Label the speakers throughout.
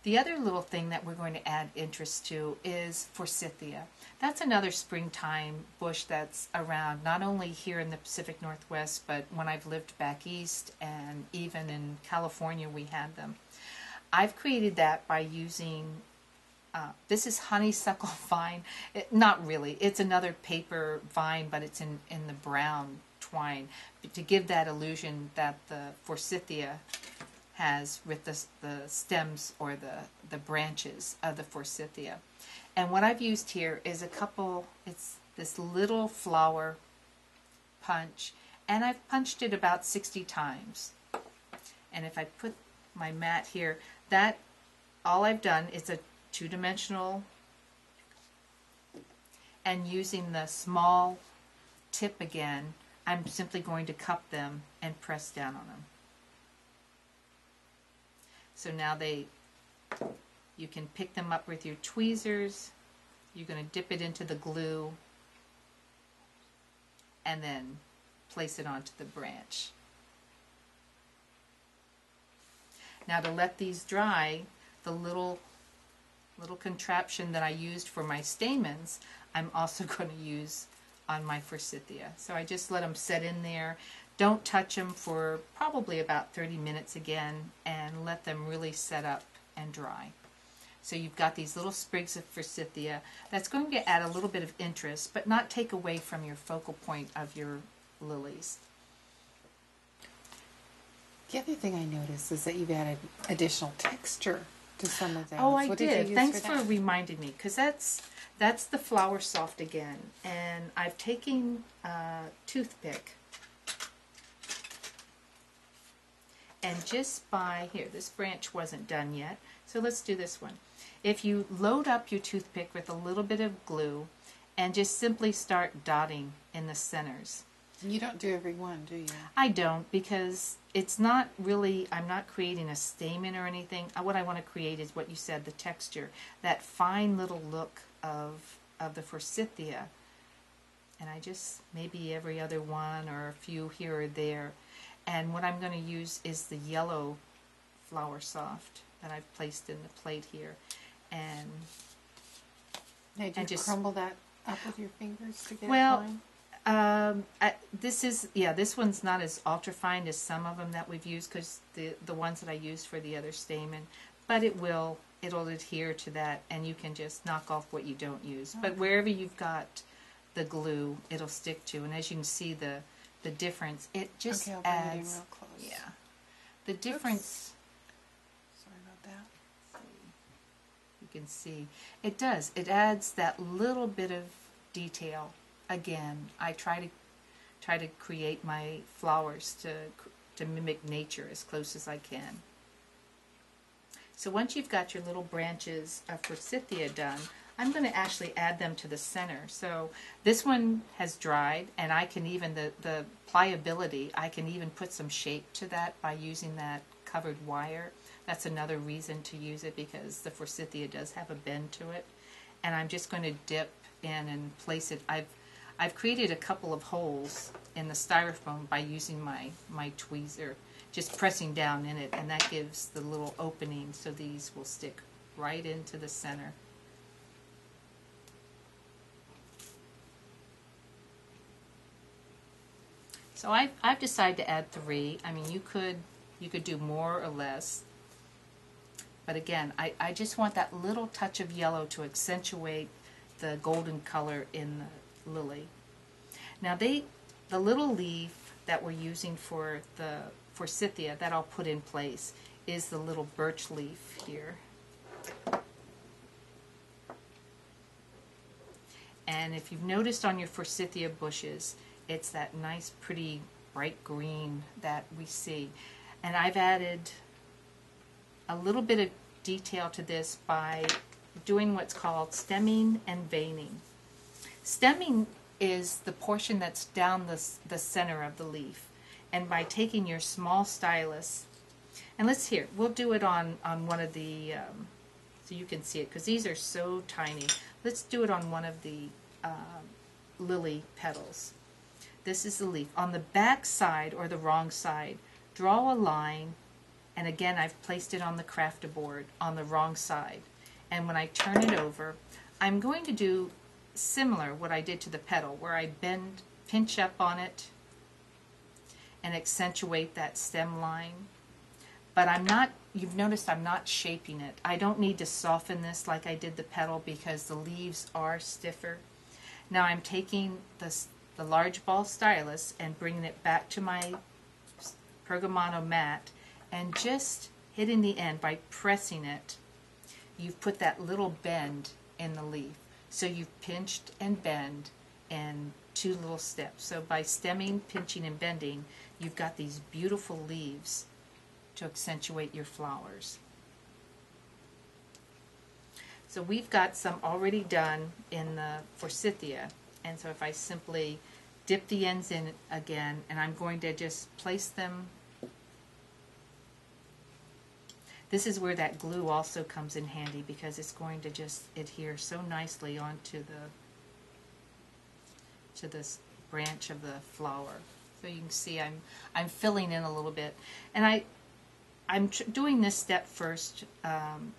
Speaker 1: The other little thing that we're going to add interest to is Forsythia. That's another springtime bush that's around not only here in the Pacific Northwest, but when I've lived back east and even in California we had them. I've created that by using, this is honeysuckle vine. Not really, it's another paper vine, but it's in the brown twine to give that illusion that the Forsythia has with the stems or the branches of the Forsythia. And what I've used here is it's this little flower punch, and I've punched it about 60 times. And if I put my mat here, that all I've done is a two-dimensional, and using the small tip again, I'm simply going to cup them and press down on them. So now you can pick them up with your tweezers. You're going to dip it into the glue and then place it onto the branch. Now to let these dry, the little contraption that I used for my stamens, I'm also going to use on my Forsythia. So I just let them set in there. Don't touch them for probably about 30 minutes again, and let them really set up and dry. So you've got these little sprigs of Forsythia. That's going to add a little bit of interest, but not take away from your focal point of your lilies.
Speaker 2: The other thing I noticed is that you've added additional texture to some of them.
Speaker 1: Oh, I did. Thanks for reminding me, because that's the Flower Soft again. And I've taken a toothpick, and just by, here, this branch wasn't done yet, so let's do this one. If you load up your toothpick with a little bit of glue and just simply start dotting in the centers.
Speaker 2: You don't do every one, do you?
Speaker 1: I don't, because it's not really, I'm not creating a stamen or anything. What I want to create is what you said, the texture, that fine little look of the Forsythia. And I just, maybe every other one or a few here or there. And what I'm going to use is the yellow Flower Soft that I've placed in the plate here. And
Speaker 2: now, do you just crumble that up with your fingers to get it fine?
Speaker 1: This one's not as ultra fine as some of them that we've used, because the ones that I used for the other stamen, but it'll adhere to that, and you can just knock off what you don't use. But wherever you've got the glue, it'll stick to, and as you can see the difference, it just
Speaker 2: I'll bring it in
Speaker 1: adds.
Speaker 2: real close.
Speaker 1: Yeah, the difference.
Speaker 2: Sorry about that.
Speaker 1: You can see it does. It adds that little bit of detail. Again, I try to create my flowers to mimic nature as close as I can. So once you've got your little branches of Forsythia done, I'm going to actually add them to the center. So this one has dried, and I can even, the pliability, I can even put some shape to that by using that covered wire. That's another reason to use it, because the Forsythia does have a bend to it. And I'm just going to dip in and place it. I've created a couple of holes in the styrofoam by using my tweezer, just pressing down in it, and that gives the little opening so these will stick right into the center. So I've decided to add 3. I mean, you could do more or less, but again, I just want that little touch of yellow to accentuate the golden color in the lily. Now the little leaf that we're using for the Forsythia that I'll put in place is the little birch leaf here. And if you've noticed on your Forsythia bushes, it's that nice, pretty, bright green that we see. And I've added a little bit of detail to this by doing what's called stemming and veining. Stemming is the portion that's down the center of the leaf. And by taking your small stylus, and we'll do it on one of the, so you can see it, because these are so tiny. Let's do it on one of the lily petals. This is the leaf. On the back side, or the wrong side, draw a line And again, I've placed it on the crafter board on the wrong side. And when I turn it over, I'm going to do similar what I did to the petal, where I pinch up on it and accentuate that stem line. But I'm not, you've noticed I'm not shaping it. I don't need to soften this like I did the petal because the leaves are stiffer. Now I'm taking the large ball stylus and bringing it back to my Pergamano mat and just hitting the end by pressing it. You've put that little bend in the leaf. So you've pinched and bend in 2 little steps. So by stemming, pinching, and bending, you've got these beautiful leaves to accentuate your flowers. So we've got some already done in the Forsythia, and so if I simply dip the ends in again, and I'm going to just place them. This is where that glue also comes in handy because it's going to just adhere so nicely onto this branch of the flower. So you can see I'm filling in a little bit, and I'm doing this step first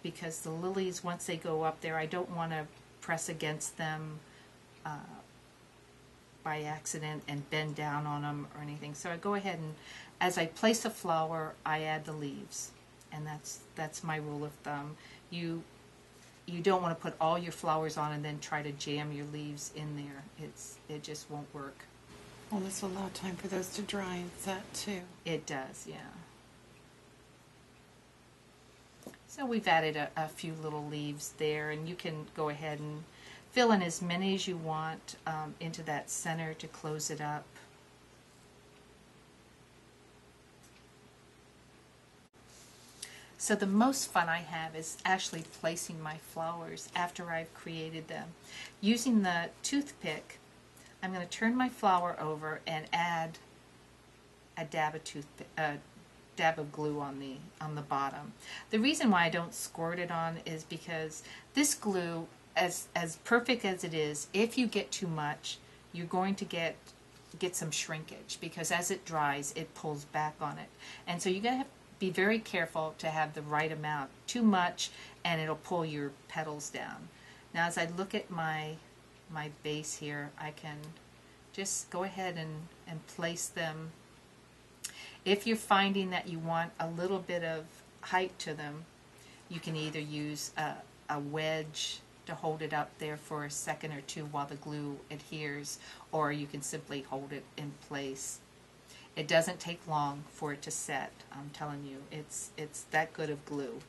Speaker 1: because the lilies, once they go up there, I don't want to press against them by accident and bend down on them or anything. So I go ahead and as I place a flower, I add the leaves, and that's my rule of thumb. You don't want to put all your flowers on and then try to jam your leaves in there. It just won't work.
Speaker 2: Well, this will allow time for those to dry and set too.
Speaker 1: It does, yeah. So we've added a few little leaves there, and you can go ahead and fill in as many as you want into that center to close it up. So the most fun I have is actually placing my flowers after I've created them. Using the toothpick, I'm going to turn my flower over and add a dab of glue on the bottom. The reason why I don't squirt it on is because this glue, as perfect as it is, if you get too much, you're going to get some shrinkage because as it dries, it pulls back on it. And so you got to be very careful to have the right amount. Too much and it'll pull your petals down. Now as I look at my base here, I can just go ahead and place them. If you're finding that you want a little bit of height to them, you can either use a wedge to hold it up there for a second or two while the glue adheres, or you can simply hold it in place. It doesn't take long for it to set. I'm telling you, it's that good of glue.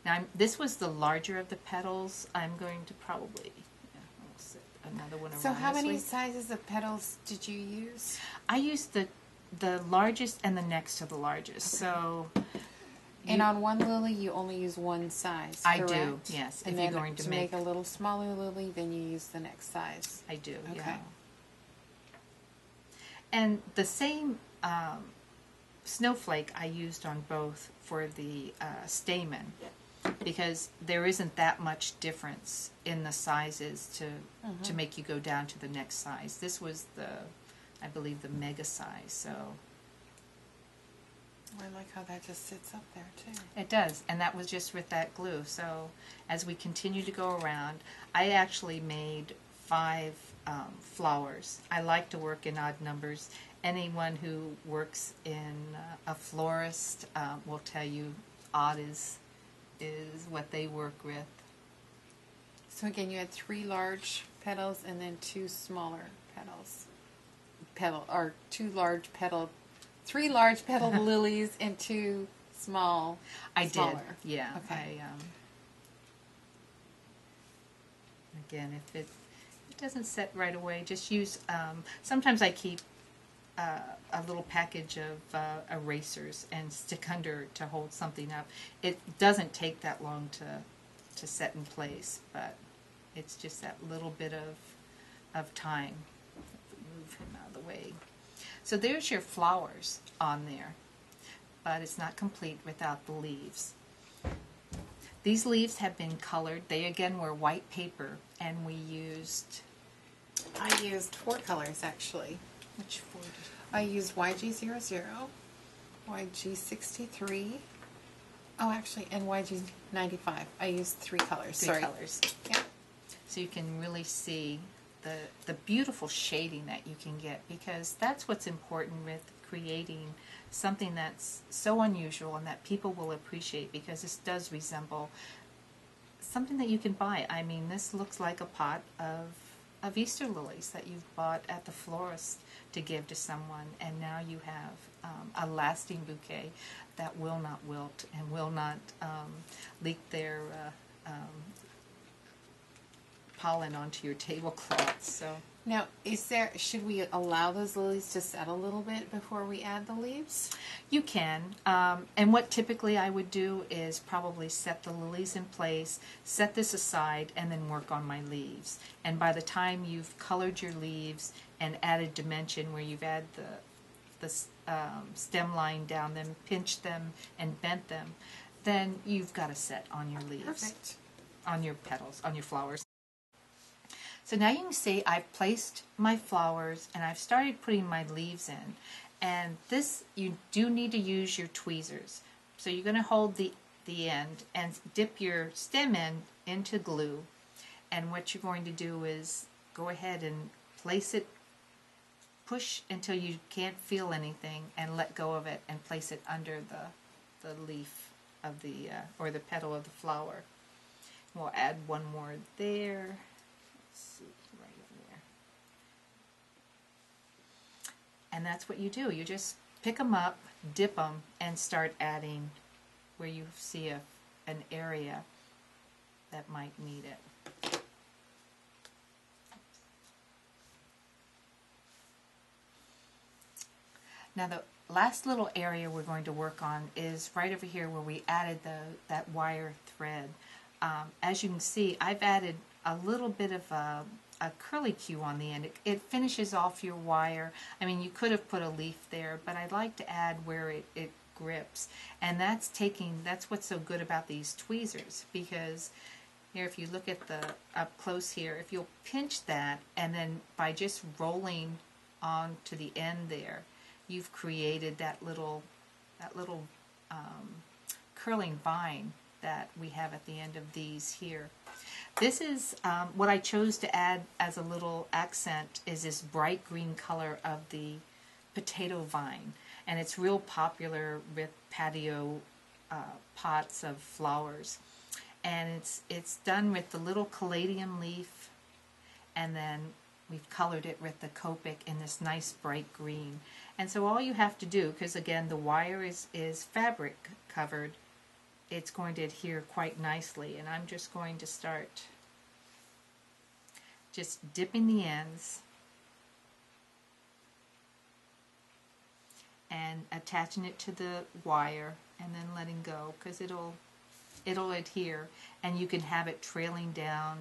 Speaker 1: Now, this was the larger of the petals. I'm going to probably set another one around.
Speaker 2: So how many sizes of petals did you use?
Speaker 1: I used the largest and the next to the largest. Okay. So.
Speaker 2: And on one lily, you only use one size, correct?
Speaker 1: I do, yes.
Speaker 2: And
Speaker 1: if
Speaker 2: then
Speaker 1: you're going
Speaker 2: to make a little smaller lily, then you use the next size.
Speaker 1: I do,
Speaker 2: okay.
Speaker 1: Yeah. And the same snowflake I used on both for the stamen, because there isn't that much difference in the sizes to make you go down to the next size. This was I believe, the mega size, so.
Speaker 2: I like how that just sits up there too.
Speaker 1: It does, and that was just with that glue. So as we continue to go around, I actually made 5 flowers. I like to work in odd numbers. Anyone who works in a florist will tell you odd is what they work with.
Speaker 2: So again, you had 3 large petals and then 2 smaller petals. 3 large petal lilies and 2 smaller.
Speaker 1: Did, yeah.
Speaker 2: Okay.
Speaker 1: Again, if it doesn't set right away, just use, sometimes I keep a little package of erasers and stick under to hold something up. It doesn't take that long to set in place, but it's just that little bit of time. If we move him out of the way. So there's your flowers on there, but it's not complete without the leaves. These leaves have been colored. They again were white paper, and I used
Speaker 2: 4 colors actually.
Speaker 1: Which 4 did
Speaker 2: I used YG00, YG63. Oh, actually, and YG95. I used 3 colors.
Speaker 1: 3 colors.
Speaker 2: Yeah.
Speaker 1: So you can really see the beautiful shading that you can get, because that's what's important with creating something that's so unusual and that people will appreciate, because this does resemble something that you can buy. I mean, this looks like a pot of Easter lilies that you've bought at the florist to give to someone, and now you have a lasting bouquet that will not wilt and will not leak their pollen onto your tablecloth. So
Speaker 2: now, should we allow those lilies to set a little bit before we add the leaves?
Speaker 1: You can, and what typically I would do is probably set the lilies in place, set this aside, and then work on my leaves. And by the time you've colored your leaves and added dimension where you've added the stem line down them, pinched them, and bent them, then you've got a set on your leaves.
Speaker 2: Perfect.
Speaker 1: On your petals, on your flowers. So now you can see I've placed my flowers and I've started putting my leaves in. And this, you do need to use your tweezers. So you're going to hold the end and dip your stem end into glue. And what you're going to do is go ahead and place it, push until you can't feel anything, and let go of it and place it under the leaf of the, or the petal of the flower. We'll add one more there. Right in there. And that's what you do. You just pick them up, dip them, and start adding where you see an area that might need it. Now the last little area we're going to work on is right over here where we added that wire thread. As you can see, I've added a little bit of a curly cue on the end. It finishes off your wire. I mean, you could have put a leaf there, but I'd like to add where it grips. And that's what's so good about these tweezers, because here, if you look at the up close here, if you'll pinch that, and then by just rolling on to the end there, you've created that little curling vine that we have at the end of these here. This is what I chose to add as a little accent, is this bright green color of the potato vine, and it's real popular with patio pots of flowers. And it's done with the little caladium leaf, and then we've colored it with the Copic in this nice bright green. And so all you have to do, because again the wire is fabric covered, it's going to adhere quite nicely, and I'm just going to start just dipping the ends and attaching it to the wire, and then letting go, because it'll adhere, and you can have it trailing down.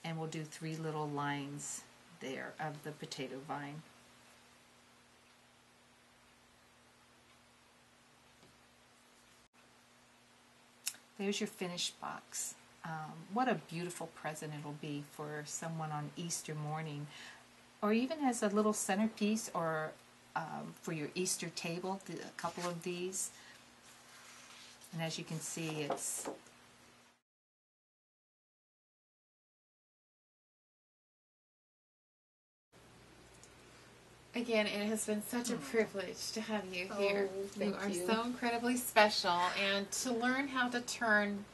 Speaker 1: And we'll do 3 little lines there of the potato vine. There's your finished box. What a beautiful present it'll be for someone on Easter morning, or even as a little centerpiece, or for your Easter table, a couple of these. And as you can see, it's
Speaker 2: again, it has been such a privilege to have you here. You are so incredibly special, and to learn how to turn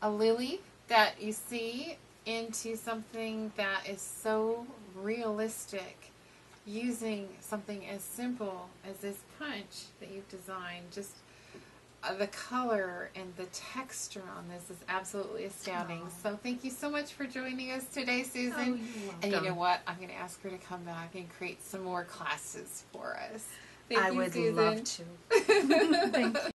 Speaker 2: a lily that you see into something that is so realistic, using something as simple as this punch that you've designed. Just the color and the texture on this is absolutely astounding. So thank you so much for joining us today, Susan.
Speaker 1: Oh, you're welcome.
Speaker 2: And you know what? I'm going to ask her to come back and create some more classes for us.
Speaker 1: I would
Speaker 2: Susan.
Speaker 1: love to. Thank you.